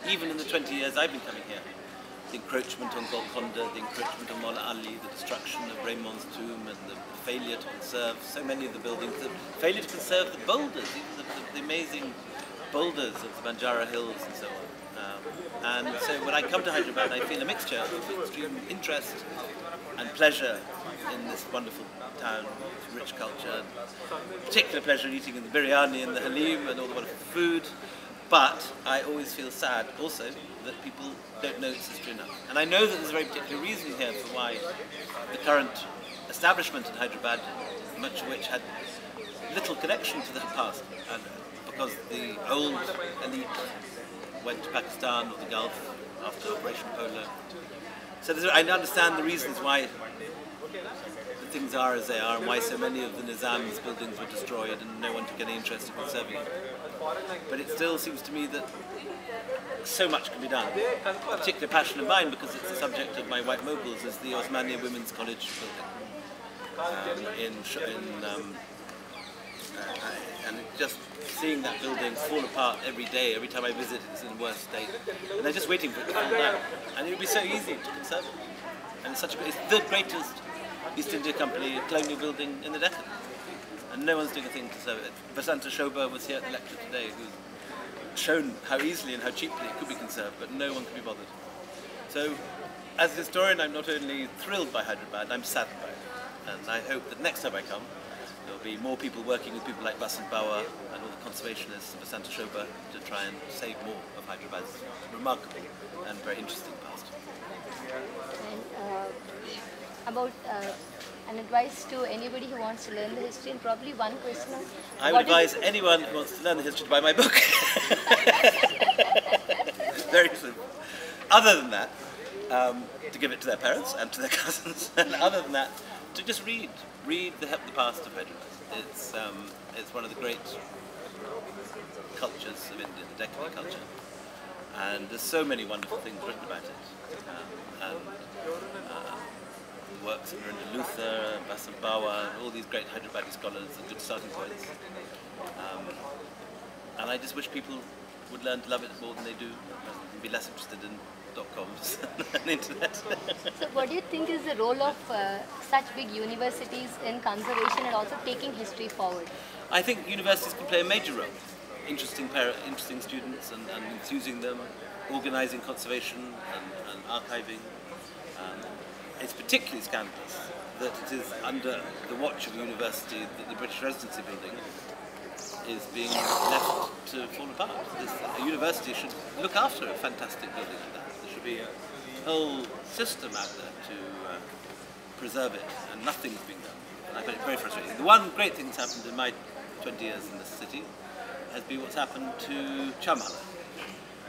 even in the 20 years I've been coming here. The encroachment on Golconda, the encroachment on Mola Ali, the destruction of Raymond's tomb, and the failure to conserve so many of the buildings, the failure to conserve the boulders, even the amazing boulders of the Banjara Hills and so on. And so when I come to Hyderabad, I feel a mixture of extreme interest and pleasure in this wonderful town with rich culture. Particular pleasure in eating the biryani and the halim and all the wonderful food. But I always feel sad also that people don't know its history enough. And I know that there's a very particular reason here for why the current establishment in Hyderabad, much of which had little connection to the past, and because the old elite went to Pakistan or the Gulf after Operation Polo. So I understand the reasons why the things are as they are and why so many of the Nizam's buildings were destroyed and no one took any interest in conserving it. But it still seems to me that so much can be done. A particular passion of mine, because it's the subject of my White Moguls, is the Osmania Women's College building and just seeing that building fall apart every day, every time I visit it's in a worse state. And they're just waiting for it to fall down. And it would be so easy to conserve it. And it's the greatest East India Company colonial building in the Deccan. And no one's doing a thing to conserve it. Vasanta Shobha was here at the lecture today, who's shown how easily and how cheaply it could be conserved, but no one can be bothered. So, as a historian, I'm not only thrilled by Hyderabad, I'm saddened by it. And I hope that next time I come, there'll be more people working with people like Vasant Bawa and all the conservationists of Vasanta Shobha to try and save more of Hyderabad's remarkable and very interesting past. And about an advice to anybody who wants to learn the history, and probably one question on... I would advise anyone who wants to learn the history to buy my book. Very simple. Other than that, to give it to their parents and to their cousins, and other than that, to just read the past of Hyderabad. It's one of the great cultures of India, the Deccani culture, and there's so many wonderful things written about it. Works of Narendra Luther, Vasant Bawa, all these great Hyderabadi scholars are good starting points. And I just wish people would learn to love it more than they do, and be less interested in .coms and internet. So what do you think is the role of such big universities in conservation and also taking history forward? I think universities can play a major role. Interesting students and enthusing them, organising conservation and archiving. It's particularly scandalous that it is under the watch of a university that the British Residency building is being left to fall apart. A university should look after a fantastic building like that. There should be a whole system out there to preserve it, and nothing's being done. And I find it very frustrating. The one great thing that's happened in my 20 years in this city has been what's happened to Chamhala.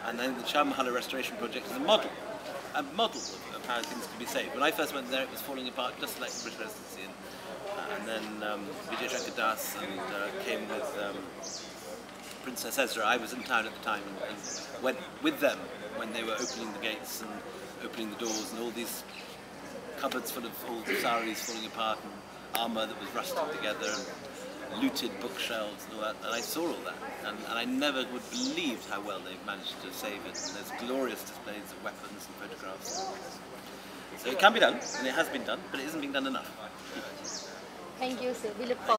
And I think the Chamhala restoration project is a model of how things can be saved. When I first went there, it was falling apart just like the British Residency. And then Vijay Shankar Das came with Princess Ezra. I was in town at the time and went with them when they were opening the gates and opening the doors, and all these cupboards full of old saris falling apart and armour that was rusting together and looted bookshelves and all that. And I saw all that, and I never would believe how well they've managed to save it. And there's glorious displays of weapons and photographs. So it can be done, and it has been done, but it isn't being done enough. Thank you, sir. We look forward.